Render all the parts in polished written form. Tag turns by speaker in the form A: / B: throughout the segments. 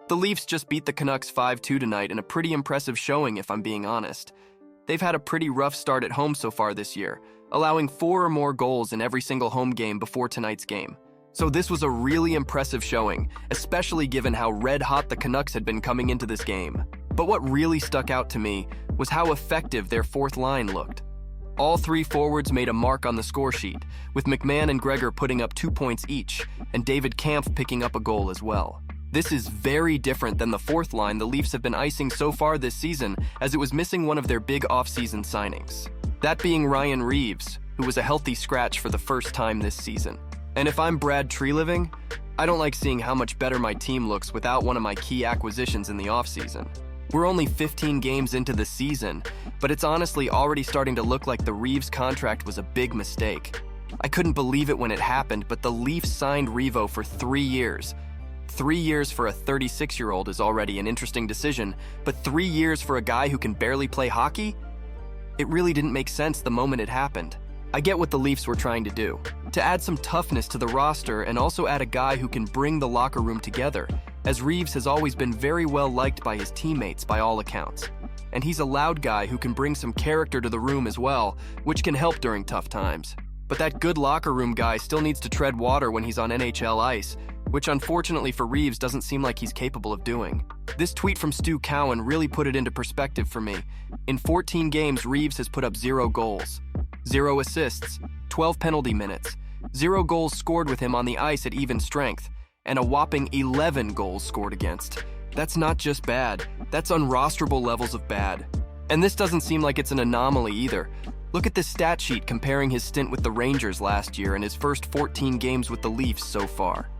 A: The Leafs just beat the Canucks 5-2 tonight in a pretty impressive showing, if I'm being honest. They've had a pretty rough start at home so far this year, allowing 4 or more goals in every single home game before tonight's game. So this was a really impressive showing, especially given how red-hot the Canucks had been coming into this game. But what really stuck out to me was how effective their fourth line looked. All 3 forwards made a mark on the score sheet, with McMahon and Gregor putting up 2 points each, and David Kampf picking up a goal as well. This is very different than the fourth line the Leafs have been icing so far this season, as it was missing one of their big off-season signings. That being Ryan Reaves, who was a healthy scratch for the first time this season. And if I'm Brad Treliving, I don't like seeing how much better my team looks without one of my key acquisitions in the off-season. We're only 15 games into the season, but it's honestly already starting to look like the Reaves contract was a big mistake. I couldn't believe it when it happened, but the Leafs signed Revo for 3 years. 3 years for a 36-year-old is already an interesting decision, but 3 years for a guy who can barely play hockey? It really didn't make sense the moment it happened. I get what the Leafs were trying to do, to add some toughness to the roster and also add a guy who can bring the locker room together, as Reaves has always been very well liked by his teammates by all accounts. And he's a loud guy who can bring some character to the room as well, which can help during tough times. But that good locker room guy still needs to tread water when he's on NHL ice, which unfortunately for Reaves doesn't seem like he's capable of doing. This tweet from Stu Cowan really put it into perspective for me. In 14 games, Reaves has put up 0 goals, 0 assists, 12 penalty minutes, 0 goals scored with him on the ice at even strength, and a whopping 11 goals scored against. That's not just bad, that's unrosterable levels of bad. And this doesn't seem like it's an anomaly either. Look at this stat sheet comparing his stint with the Rangers last year and his first 14 games with the Leafs so far.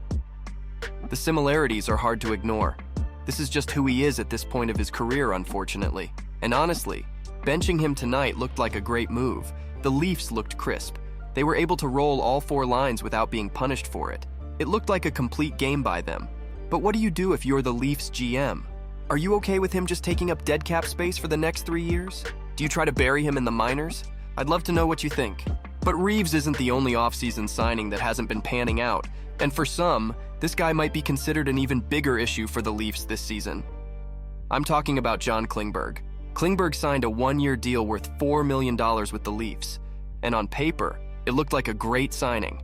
A: The similarities are hard to ignore. This is just who he is at this point of his career, unfortunately. And honestly, benching him tonight looked like a great move. The Leafs looked crisp. They were able to roll all 4 lines without being punished for it. It looked like a complete game by them. But what do you do if you're the Leafs GM? Are you okay with him just taking up dead cap space for the next 3 years? Do you try to bury him in the minors? I'd love to know what you think. But Reaves isn't the only offseason signing that hasn't been panning out, and for some, this guy might be considered an even bigger issue for the Leafs this season. I'm talking about John Klingberg. Klingberg signed a 1-year deal worth $4 million with the Leafs, and on paper, it looked like a great signing.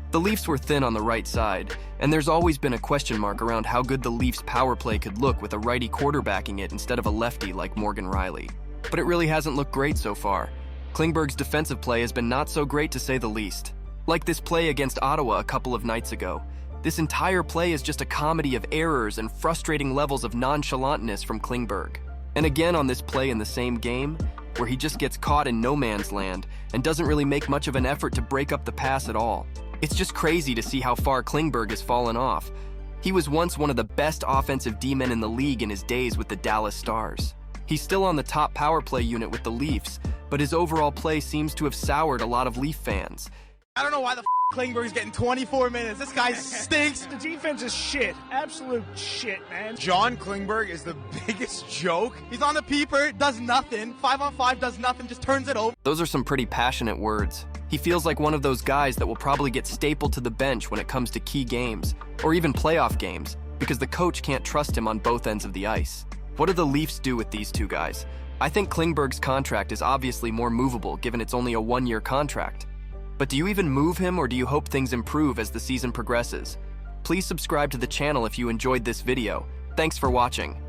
A: The Leafs were thin on the right side, and there's always been a question mark around how good the Leafs' power play could look with a righty quarterbacking it instead of a lefty like Morgan Riley. But it really hasn't looked great so far. Klingberg's defensive play has been not so great to say the least. Like this play against Ottawa a couple of nights ago. This entire play is just a comedy of errors and frustrating levels of nonchalantness from Klingberg. And again on this play in the same game, where he just gets caught in no man's land and doesn't really make much of an effort to break up the pass at all. It's just crazy to see how far Klingberg has fallen off. He was once one of the best offensive D-men in the league in his days with the Dallas Stars. He's still on the top power play unit with the Leafs, but his overall play seems to have soured a lot of Leaf fans.
B: I don't know why the Klingberg's getting 24 minutes. This guy stinks.
C: The defense is shit. Absolute shit, man.
B: John Klingberg is the biggest joke. He's on the peeper, does nothing. 5-on-5 does nothing, just turns it over.
A: Those are some pretty passionate words. He feels like one of those guys that will probably get stapled to the bench when it comes to key games, or even playoff games, because the coach can't trust him on both ends of the ice. What do the Leafs do with these two guys? I think Klingberg's contract is obviously more movable given it's only a 1-year contract. But do you even move him, or do you hope things improve as the season progresses? Please subscribe to the channel if you enjoyed this video. Thanks for watching.